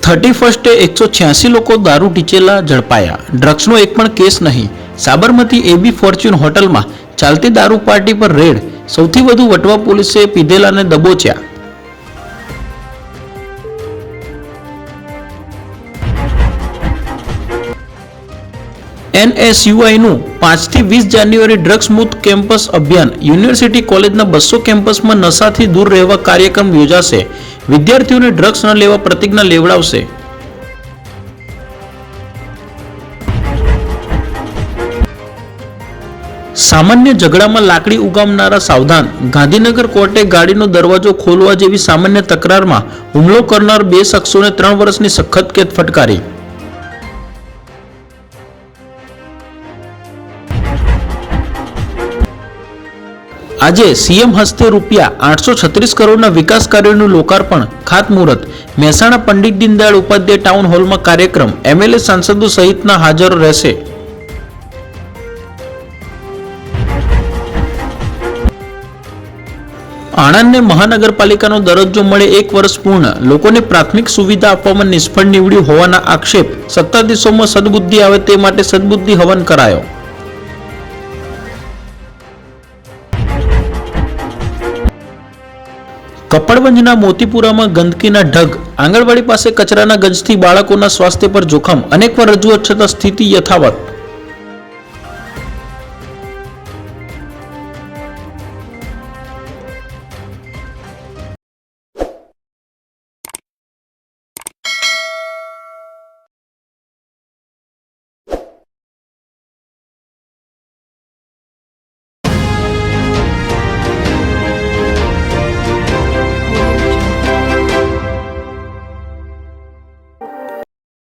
31 186 લોકો દારૂ ટીચેલા ઝડપાયા। ડ્રગ્સનો એક પણ કેસ નહીં। સાબરમતી એબી ફોર્ચ્યુન હોટલમાં ચાલતી દારૂ પાર્ટી પર રેડ। સૌથી વધુ વટવા પોલીસે પીધેલાને દબોચ્યા। NSUIનું 5 થી 20 જાન્યુઆરી ડ્રગ્સ મુક્ત કેમ્પસ અભિયાન। યુનિવર્સિટી કોલેજના 200 કેમ્પસમાં નશાથી દૂર રહેવા કાર્યક્રમ યોજાશે। વિદ્યાર્થીઓને ડ્રગ્સ ન લેવા પ્રતિજ્ઞા લેવડાવશે। સામાન્ય ઝઘડામાં લાકડી ઉગામનારા સાવધાન। ગાંધીનગર કોર્ટે ગાડીનો દરવાજો ખોલવા જેવી સામાન્ય તકરારમાં હુમલો કરનાર 2 શખ્સોને 3 વર્ષની સખત કેદ ફટકારી। આજે સીએમ હસ્તે ₹836 કરોડના વિકાસ કાર્યોનું લોકાર્પણ ખાતમુહૂર્ત। મહેસાણા પંડિત દીનદયાળ ઉપાધ્યાય ટાઉન હોલમાં કાર્યક્રમ। એમએલએ સાંસદો સહિતના હાજર રહેશે। આણંદને મહાનગરપાલિકાનો દરજ્જો મળે 1 વર્ષ પૂર્ણ। લોકોને પ્રાથમિક સુવિધા આપવામાં નિષ્ફળ નીવડ્યું હોવાના આક્ષેપ। સત્તાધીશોમાં સદબુદ્ધિ આવે તે માટે સદબુદ્ધિ હવન કરાયો। કપડવંજના મોતીપુરામાં ગંદકીના ઢગ। આંગણવાડી પાસે કચરાના ગંજથી બાળકોના સ્વાસ્થ્ય પર જોખમ। અનેકવાર રજૂઆત છતાં સ્થિતિ યથાવત।